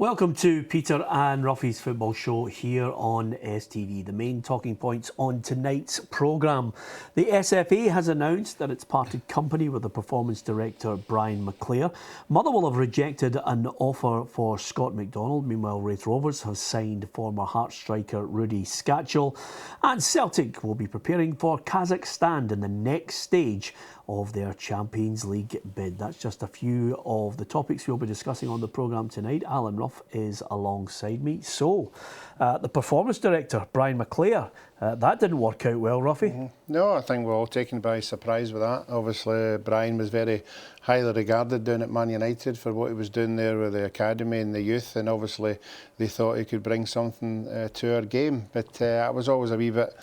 Welcome to Peter and Roughie's football show here on STV. The main talking points on tonight's programme. The SFA has announced that it's parted company with the performance director Brian McClair. Motherwell have rejected an offer for Scott McDonald. Meanwhile, Raith Rovers have signed former Hearts striker Rudy Skacel. And Celtic will be preparing for Kazakhstan in the next stage of their Champions League bid. That's just a few of the topics we'll be discussing on the programme tonight. Alan Rough is alongside me. So, the performance director, Brian McClair, that didn't work out well, Roughie. No, I think we're all taken by surprise with that. Obviously, Brian was very highly regarded down at Man United for what he was doing there with the academy and the youth, and obviously they thought he could bring something to our game. But I was always a wee bit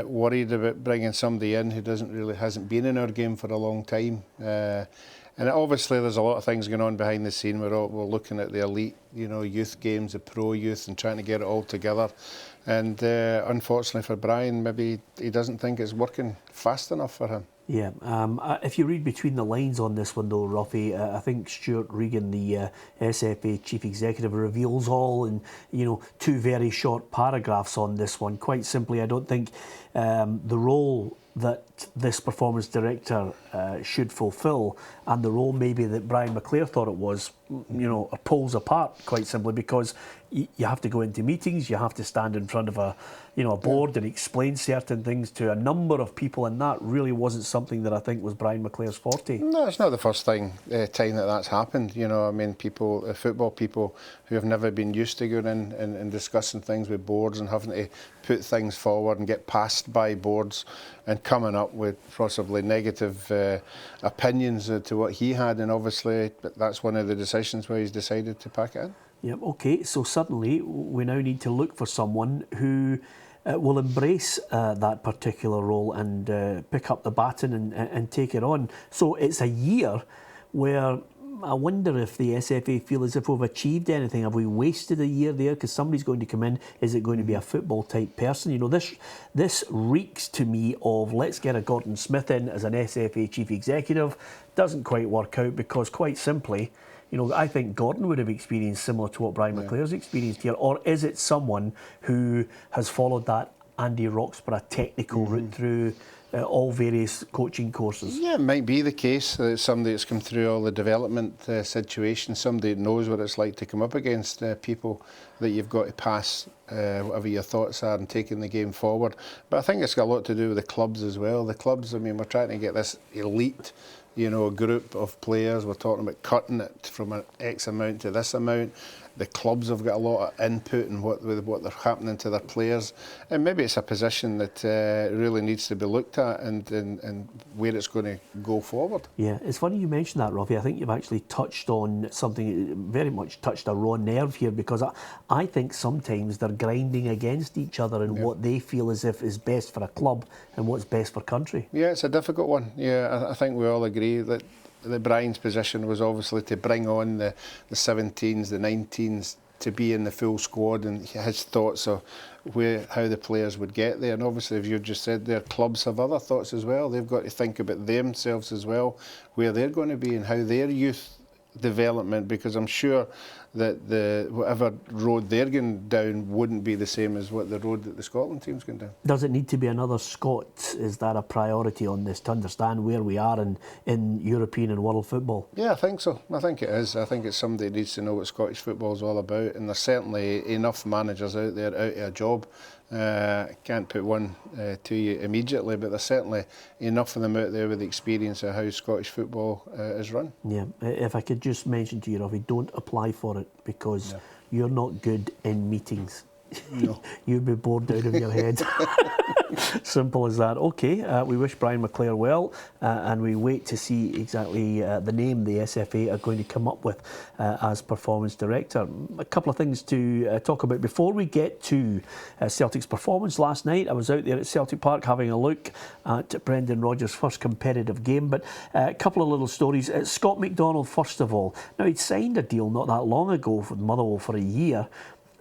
worried about bringing somebody in who hasn't been in our game for a long time. And obviously there's a lot of things going on behind the scene. We're looking at the elite, youth games, the pro youth, and trying to get it all together. And unfortunately for Brian, maybe he doesn't think it's working fast enough for him. Yeah, if you read between the lines on this one though, Roughie, I think Stuart Regan, the SFA Chief Executive, reveals all in, two very short paragraphs on this one. Quite simply, I don't think the role that this performance director should fulfil and the role maybe that Brian McClair thought it was, are poles apart, quite simply, because you have to go into meetings, you have to stand in front of a board and explain certain things to a number of people, and that really wasn't something that I think was Brian McClair's forte. No, it's not the first time that's happened. Football people who have never been used to going in and discussing things with boards and having to put things forward and get passed by boards and coming up with possibly negative opinions to what he had, and obviously that's one of the decisions where he's decided to pack it in. Yep, okay, so suddenly we now need to look for someone who will embrace that particular role and pick up the baton and take it on. So it's a year where I wonder if the SFA feel as if we've achieved anything. Have we wasted a year there? Because somebody's going to come in. Is it going to be a football type person? This reeks to me of let's get a Gordon Smith in as an SFA chief executive. Doesn't quite work out because quite simply, I think Gordon would have experienced similar to what Brian McClair's experienced here. Or is it someone who has followed that Andy Roxburgh technical route through all various coaching courses? Yeah, it might be the case that somebody that's come through all the development situations, somebody that knows what it's like to come up against people that you've got to pass whatever your thoughts are and taking the game forward. But I think it's got a lot to do with the clubs as well. The clubs, we're trying to get this elite group of players. We're talking about cutting it from an X amount to this amount. The clubs have got a lot of input in what they're happening to their players, and maybe it's a position that really needs to be looked at and where it's going to go forward. Yeah, it's funny you mentioned that, Roughie. I think you've actually touched on something, very much touched a raw nerve here, because I think sometimes they're grinding against each other in what they feel as if is best for a club and what's best for country. Yeah, it's a difficult one. Yeah, I think we all agree that Brian's position was obviously to bring on the 17s, the 19s to be in the full squad, and his thoughts of how the players would get there. And obviously, as you just said, their clubs have other thoughts as well. They've got to think about themselves as well, where they're going to be and how their youth development, because I'm sure that whatever road they're going down wouldn't be the same as what the road that the Scotland team's going down. Does it need to be another Scot? Is that a priority on this to understand where we are in European and world football? Yeah, I think so. I think it is. I think it's somebody that needs to know what Scottish football is all about, and there's certainly enough managers out there out of a job. Can't put one to you immediately, but there's certainly enough of them out there with the experience of how Scottish football is run. Yeah, if I could just mention to you, Roughie, don't apply for it because you're not good in meetings. No. You'd be bored out of your head. Simple as that. Okay, we wish Brian McClair well, and we wait to see exactly the name the SFA are going to come up with as performance director. A couple of things to talk about before we get to Celtic's performance last night. I was out there at Celtic Park having a look at Brendan Rodgers' first competitive game, but a couple of little stories. Scott McDonald, first of all. Now, he'd signed a deal not that long ago for Motherwell for a year.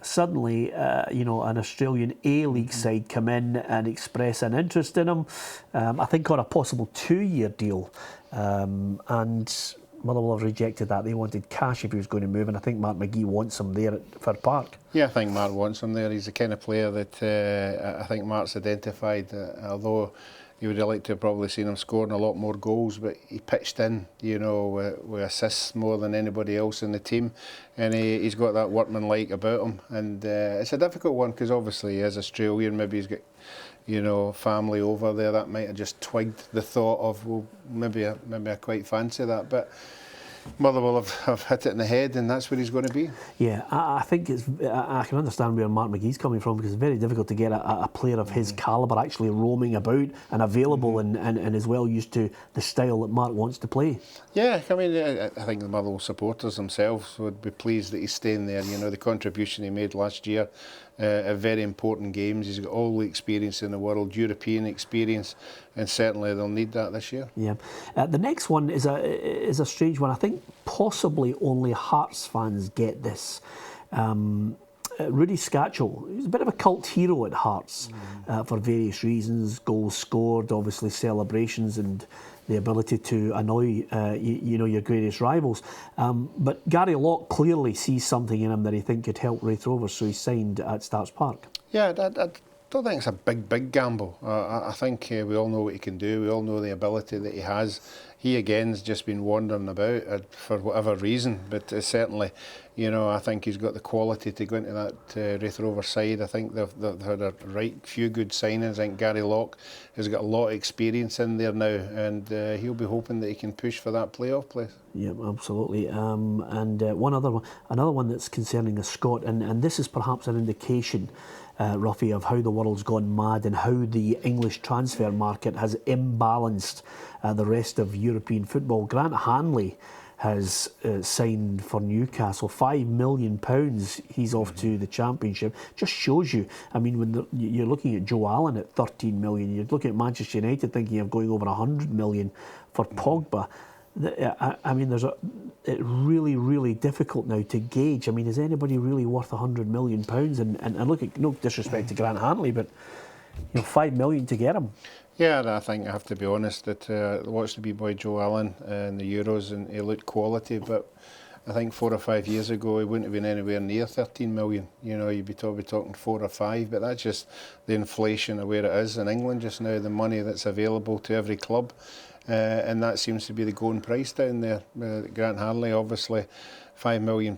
Suddenly, an Australian A-League side come in and express an interest in him, I think on a possible 2-year deal. And Motherwell have rejected that. They wanted cash if he was going to move, and I think Mark McGee wants him there at Fir Park. Yeah, I think Mark wants him there. He's the kind of player that I think Mark's identified. Although he would have liked to have probably seen him scoring a lot more goals, but he pitched in, you know, with assists more than anybody else in the team, and he's got that workmanlike about him. And it's a difficult one because obviously he is Australian. Maybe he's got, you know, family over there that might have just twigged the thought of, well, maybe I quite fancy that, but Motherwell have hit it in the head, and that's where he's going to be. Yeah, I think I can understand where Mark McGee's coming from, because it's very difficult to get a player of his calibre actually roaming about and available and is well used to the style that Mark wants to play. Yeah, I mean, I think the Motherwell supporters themselves would be pleased that he's staying there. You know, the contribution he made last year at very important games. He's got all the experience in the world, European experience, and certainly they'll need that this year. Yeah. The next one is a strange one. I think possibly only Hearts fans get this. Rudy Scatchell, he's a bit of a cult hero at Hearts for various reasons. Goals scored, obviously celebrations, and the ability to annoy you know, your greatest rivals. But Gary Locke clearly sees something in him that he thinks could help Wraith Rovers, so he signed at Starks Park. Yeah, I don't think it's a big gamble. I think we all know what he can do. We all know the ability that he has. He again's just been wandering about for whatever reason, but certainly, you know, I think he's got the quality to go into that Wraith Rovers side. I think they've had a right few good signings. I think Gary Locke has got a lot of experience in there now, and he'll be hoping that he can push for that playoff place. Yeah, absolutely. And another one that's concerning a Scot, and this is perhaps an indication, Roughie, of how the world's gone mad and how the English transfer market has imbalanced the rest of European football. Grant Hanley has signed for Newcastle, £5 million. He's off to the Championship. Just shows you. I mean, when you're looking at Joe Allen at 13 million, you're looking at Manchester United thinking of going over 100 million for Pogba. I mean, it's really difficult now to gauge. I mean, is anybody really worth £100 million? And look, at no disrespect to Grant Hanley, but you know, £5 million to get him. Yeah, I think I have to be honest that I watched the wee boy Joe Allen in the Euros, and he looked quality, but I think 4 or 5 years ago he wouldn't have been anywhere near 13 million. You know, you'd be talking 4 or 5, but that's just the inflation of where it is in England just now, the money that's available to every club. And that seems to be the going price down there. Grant Hanley, obviously, £5 million,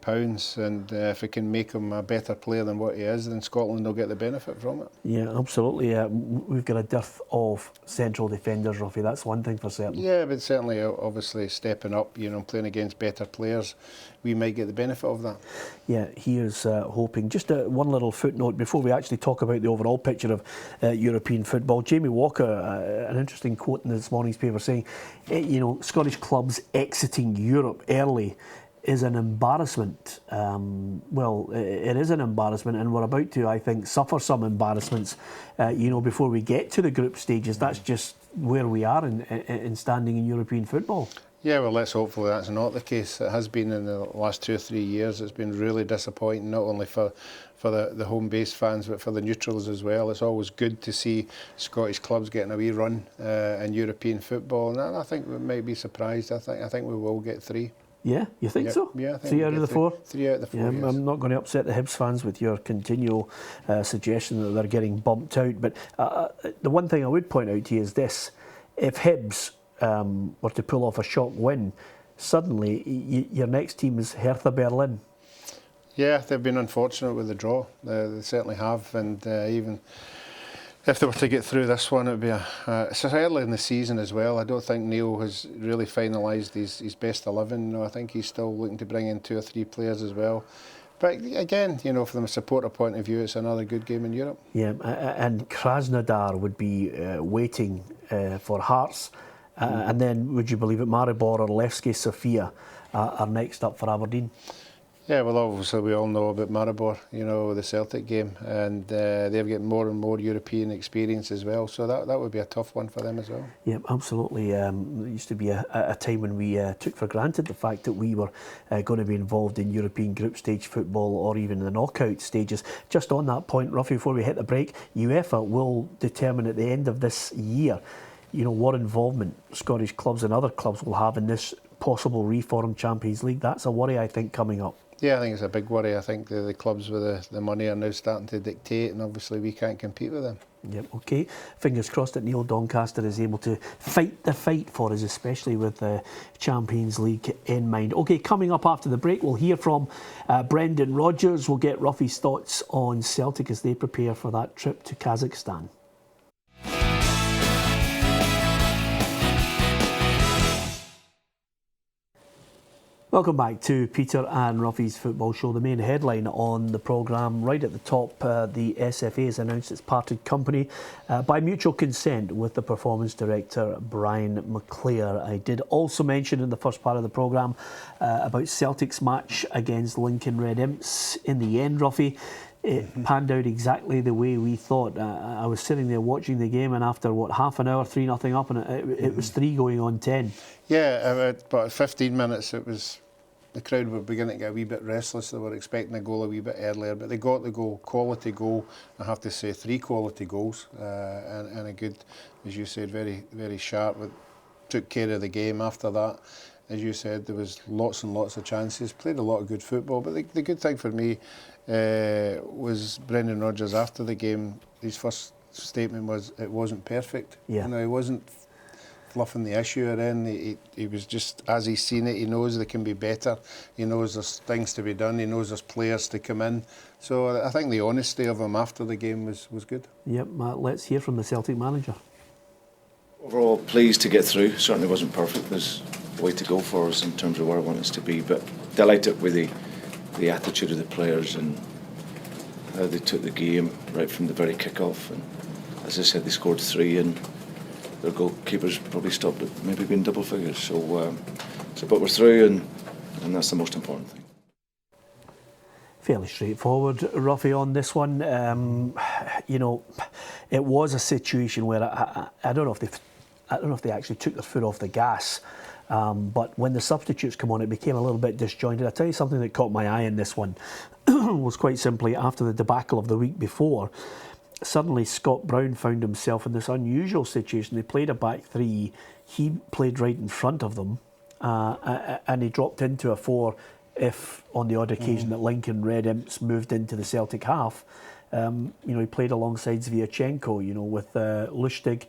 and if it can make him a better player than what he is, then Scotland will get the benefit from it. Yeah, absolutely. We've got a dearth of central defenders, Roughie. That's one thing for certain. Yeah, but certainly, obviously, stepping up, you know, playing against better players, we might get the benefit of that. Yeah, here's hoping. Just one little footnote before we actually talk about the overall picture of European football. Jamie Walker, an interesting quote in this morning's paper saying, you know, Scottish clubs exiting Europe early is an embarrassment. Well, it is an embarrassment, and we're about to, I think, suffer some embarrassments, you know, before we get to the group stages. That's just where we are in standing in European football. Yeah, well, let's hopefully that's not the case. It has been in the last 2 or 3 years. It's been really disappointing, not only for the home base fans, but for the neutrals as well. It's always good to see Scottish clubs getting a wee run in European football, and I think we might be surprised. I think we will get 3. Yeah, you think so? Yeah, I think 3 out of the 4? 3 out of the 4, yes. I'm not going to upset the Hibs fans with your continual suggestion that they're getting bumped out, but the one thing I would point out to you is this. If Hibs were to pull off a shock win, suddenly your next team is Hertha Berlin. Yeah, they've been unfortunate with the draw. They certainly have, and even if they were to get through this one, it would be it's early in the season as well. I don't think Neil has really finalised his best 11. No, I think he's still looking to bring in 2 or 3 players as well. But again, you know, from a supporter point of view, it's another good game in Europe. Yeah, and Krasnodar would be waiting for Hearts. And then, would you believe it, Maribor or Levski Sofia are next up for Aberdeen. Yeah, well, obviously we all know about Maribor, you know, the Celtic game, and they're getting more and more European experience as well, so that would be a tough one for them as well. Yeah, absolutely. There used to be a time when we took for granted the fact that we were going to be involved in European group stage football or even the knockout stages. Just on that point, Roughie, before we hit the break, UEFA will determine at the end of this year, you know, what involvement Scottish clubs and other clubs will have in this possible reformed Champions League. That's a worry, I think, coming up. Yeah, I think it's a big worry. I think the clubs with the money are now starting to dictate, and obviously we can't compete with them. Yep, okay. Fingers crossed that Neil Doncaster is able to fight the fight for us, especially with the Champions League in mind. Okay, coming up after the break, we'll hear from Brendan Rodgers. We'll get Roughie's thoughts on Celtic as they prepare for that trip to Kazakhstan. Welcome back to Peter and Roughie's Football Show. The main headline on the programme, right at the top, the SFA has announced its parted company by mutual consent with the Performance Director, Brian McClair. I did also mention in the first part of the programme about Celtic's match against Lincoln Red Imps. In the end, Roughie, it panned out exactly the way we thought. I was sitting there watching the game, and after, half an hour, 3-0 up, and it was 3 going on 10. Yeah, about 15 minutes, the crowd were beginning to get a wee bit restless. They were expecting a goal a wee bit earlier, but they got the goal, quality goal. I have to say 3 quality goals, and a good, as you said, very, very sharp. Took care of the game after that. As you said, there was lots and lots of chances, played a lot of good football, but the good thing for me was Brendan Rodgers after the game. His first statement was it wasn't perfect. Yeah. You know, he wasn't fluffing the issue around. He was just, as he's seen it, he knows they can be better. He knows there's things to be done. He knows there's players to come in. So I think the honesty of him after the game was good. Yep, let's hear from the Celtic manager. Overall, pleased to get through. Certainly wasn't perfect. There's a way to go for us in terms of where I want us to be, but delighted with the attitude of the players and how they took the game right from the very kick-off. And as I said, they scored 3 and their goalkeepers probably stopped at maybe being double figures. So but we're through, and that's the most important thing. Fairly straightforward, Roughie, on this one. You know, it was a situation where I don't know if they actually took their foot off the gas. But when the substitutes come on, it became a little bit disjointed. I'll tell you something that caught my eye in this one was quite simply after the debacle of the week before. Suddenly Scott Brown found himself in this unusual situation. They played a back 3. He played right in front of them, and he dropped into a 4 if on the odd occasion that Lincoln Red Imps moved into the Celtic half. You know, he played alongside Zviachenko, you know, with Lustig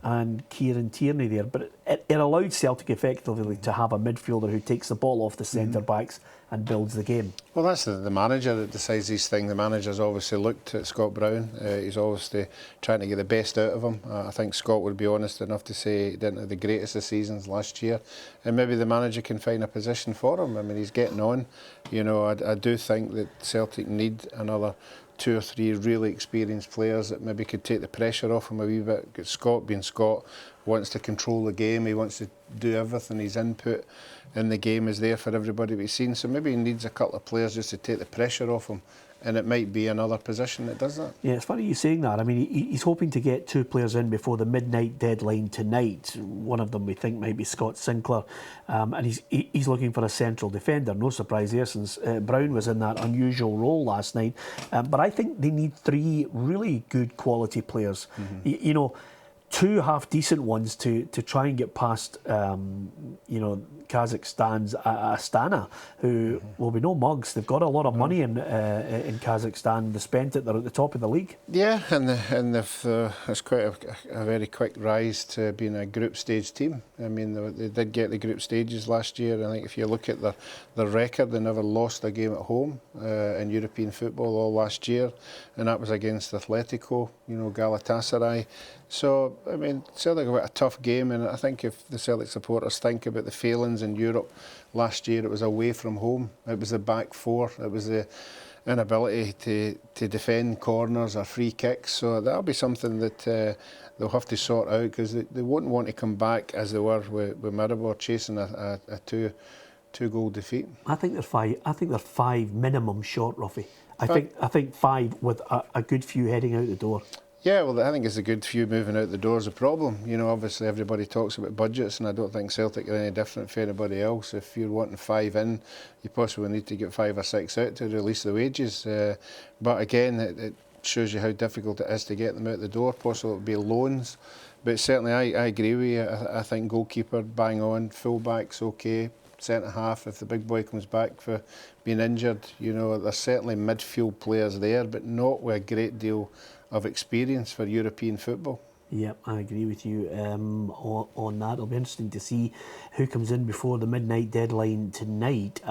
and Kieran Tierney there. But it allowed Celtic effectively to have a midfielder who takes the ball off the centre-backs and builds the game. Well, that's the manager that decides these things. The manager's obviously looked at Scott Brown. He's obviously trying to get the best out of him. I think Scott would be honest enough to say he didn't have the greatest of seasons last year. And maybe the manager can find a position for him. I mean, he's getting on. You know, I do think that Celtic need another 2 or 3 really experienced players that maybe could take the pressure off him a wee bit. Scott, being Scott, wants to control the game. He wants to do everything. His input in the game is there for everybody to be seen. So maybe he needs a couple of players just to take the pressure off him. And it might be another position that does that. Yeah, it's funny you saying that. I mean, he's hoping to get 2 players in before the midnight deadline tonight. One of them we think might be Scott Sinclair. And he's looking for a central defender. No surprise there, since Brown was in that unusual role last night. But I think they need 3 really good quality players. You know, 2 half-decent ones to try and get past, you know, Kazakhstan's Astana, who will be no mugs. They've got a lot of money in Kazakhstan. They spent it. They're at the top of the league. Yeah, and it's quite a very quick rise to being a group stage team. I mean, they did get the group stages last year. I think if you look at their record, they never lost a game at home in European football all last year, and that was against Atletico, you know, Galatasaray. So, I mean, Celtic got a tough game, and I think if the Celtic supporters think about the failings in Europe last year, it was away from home. It was the back 4. It was the inability to defend corners or free kicks. So that'll be something that they'll have to sort out, because they won't want to come back as they were with Maribor chasing a 2-goal defeat. I think they're 5 minimum short, Roughie. I think 5 with a good few heading out the door. Yeah, well, I think it's a good few moving out the door is a problem. You know, obviously everybody talks about budgets, and I don't think Celtic are any different from anybody else. If you're wanting 5 in, you possibly need to get 5 or 6 out to release the wages. But again, it shows you how difficult it is to get them out the door. Possibly it would be loans. But certainly I agree with you. I think goalkeeper, bang on. Full-back's okay. centre-half if the big boy comes back for being injured. You know, there's certainly midfield players there, but not with a great deal of experience for European football. Yep, I agree with you on that. It'll be interesting to see who comes in before the midnight deadline tonight.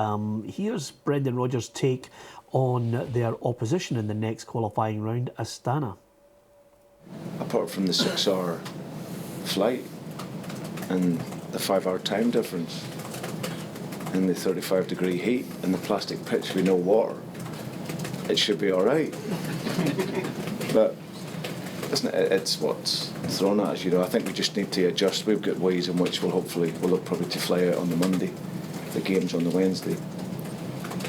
Here's Brendan Rodgers' take on their opposition in the next qualifying round, Astana. Apart from the 6-hour flight and the 5-hour time difference and the 35-degree heat and the plastic pitch with no water, it should be all right. But isn't it? It's what's thrown at us. You know, I think we just need to adjust. We've got ways in which we'll look probably to fly out on the Monday, the game's on the Wednesday,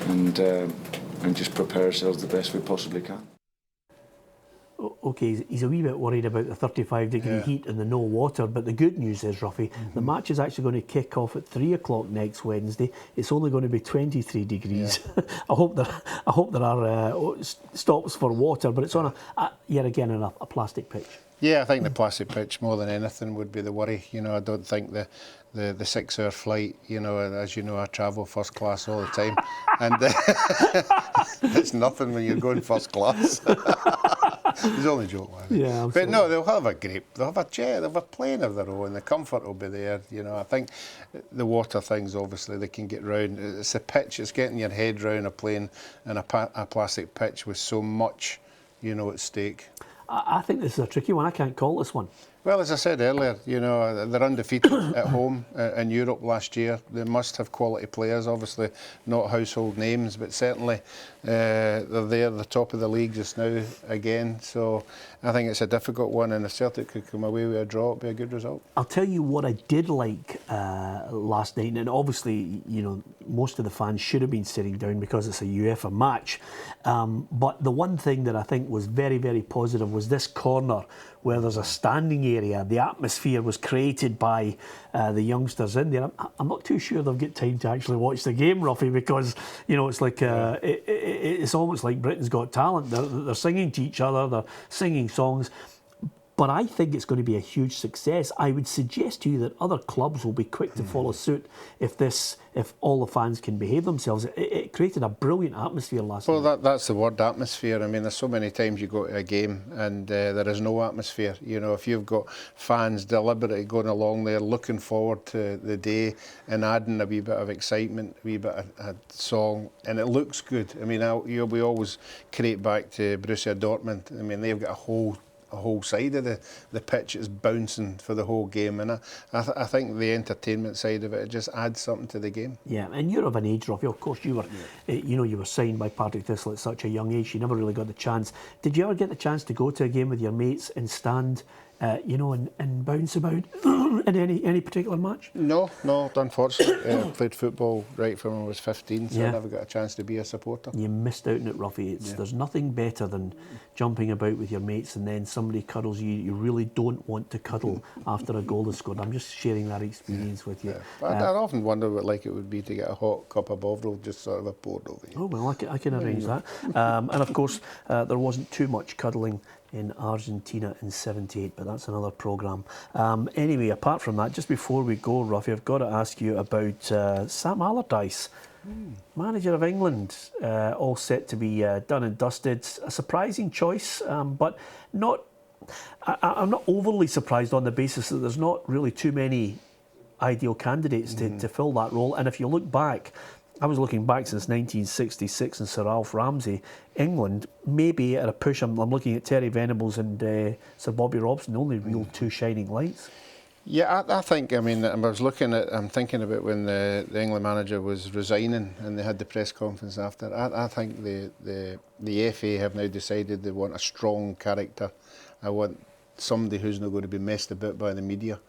and just prepare ourselves the best we possibly can. Okay, he's a wee bit worried about the 35-degree heat and the no water, but the good news is, Roughie, the match is actually going to kick off at 3 o'clock next Wednesday. It's only going to be 23 degrees. Yeah. I hope there are stops for water, but it's on yet again on a plastic pitch. Yeah, I think the plastic pitch more than anything would be the worry. You know, I don't think the 6-hour flight, you know, as you know, I travel first class all the time, and it's nothing when you're going first class. It's only a joke, man. Yeah, absolutely. But no, they'll have a jet, they'll have a plane of their own. The comfort will be there. You know, I think the water things, obviously, they can get round. It's a pitch. It's getting your head round a plane and a plastic pitch with so much, you know, at stake. I think this is a tricky one. I can't call this one. Well, as I said earlier, you know, they're undefeated at home in Europe last year. They must have quality players, obviously not household names, but certainly they're there at the top of the league just now again. So I think it's a difficult one, and if Celtic could come away with a draw, it'd be a good result. I'll tell you what I did like last night, and obviously, you know, most of the fans should have been sitting down because it's a UEFA match. But the one thing that I think was very, very positive was this corner where there's a standing area. The atmosphere was created by the youngsters in there. I'm not too sure they'll get time to actually watch the game, Roughie, because, you know, it's like it's almost like Britain's Got Talent. They're singing to each other, they're singing songs. But I think it's going to be a huge success. I would suggest to you that other clubs will be quick to follow suit if all the fans can behave themselves. It created a brilliant atmosphere last night. Well, that's the word, atmosphere. I mean, there's so many times you go to a game and there is no atmosphere. You know, if you've got fans deliberately going along there, looking forward to the day and adding a wee bit of excitement, a wee bit of a song, and it looks good. I mean, we always create back to Borussia Dortmund. I mean, they've got a whole side of the pitch is bouncing for the whole game, and I think the entertainment side of it just adds something to the game. Yeah, and you're of an age, Roughie. Of course, you were. You know, you were signed by Partick Thistle at such a young age. You never really got the chance. Did you ever get the chance to go to a game with your mates and stand, you know, and bounce about in any particular match? No, unfortunately. I played football right from when I was 15, so I never got a chance to be a supporter. You missed out on it, Roughie. There's nothing better than jumping about with your mates and then somebody cuddles you. You really don't want to cuddle after a goal is scored. I'm just sharing that experience with you. Yeah. I often wonder what it would be to get a hot cup of Bovril just sort of poured over you. Oh, well, I can arrange that. And of course, there wasn't too much cuddling in Argentina in '78, but that's another programme. Anyway, apart from that, just before we go, Roughie, I've got to ask you about Sam Allardyce, manager of England, all set to be done and dusted. A surprising choice, but not. I'm not overly surprised on the basis that there's not really too many ideal candidates to fill that role. And if you look back, I was looking back since 1966 and Sir Alf Ramsey, England, maybe at a push, I'm looking at Terry Venables and Sir Bobby Robson, the only real two shining lights. Yeah, I think, I mean, I'm thinking about when the England manager was resigning and they had the press conference after. I think the FA have now decided they want a strong character. I want somebody who's not going to be messed about by the media.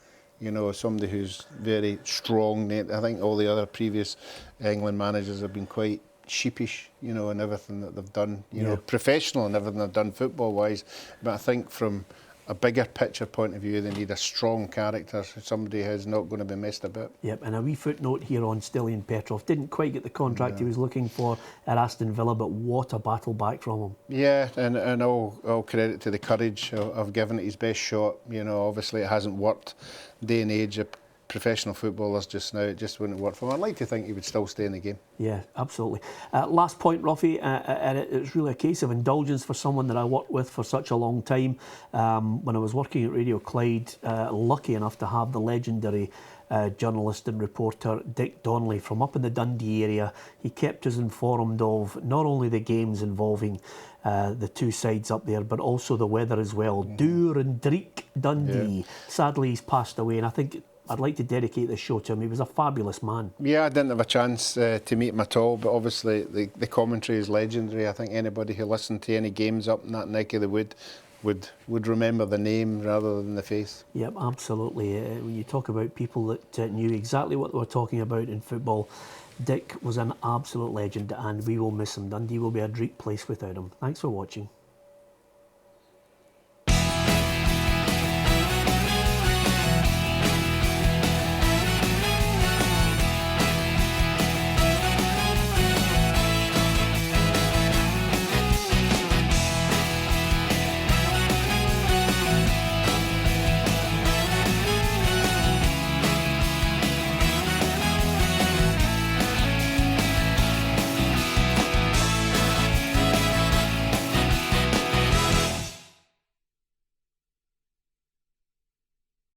You know, somebody who's very strong. I think all the other previous England managers have been quite sheepish, you know, in everything that they've done. You know, professional in everything they've done football-wise. But I think from a bigger picture point of view, they need a strong character, somebody who's not going to be messed about. Yep, and a wee footnote here on Stilian Petrov. Didn't quite get the contract he was looking for at Aston Villa, but what a battle back from him. Yeah, and all credit to the courage of giving it his best shot. You know, obviously it hasn't worked. Day and age, professional footballers just now, it just wouldn't work for him. I'd like to think he would still stay in the game. Yeah, absolutely. Last point, Roughie, and it's really a case of indulgence for someone that I worked with for such a long time. When I was working at Radio Clyde, lucky enough to have the legendary journalist and reporter Dick Donnelly from up in the Dundee area. He kept us informed of not only the games involving the two sides up there, but also the weather as well. Dŵr and Dreek Dundee. Yeah. Sadly, he's passed away, and I think I'd like to dedicate this show to him. He was a fabulous man. Yeah, I didn't have a chance to meet him at all, but obviously the commentary is legendary. I think anybody who listened to any games up in that neck of the wood would remember the name rather than the face. Yep, absolutely. When you talk about people that knew exactly what they were talking about in football, Dick was an absolute legend, and we will miss him. Dundee will be a dream place without him. Thanks for watching.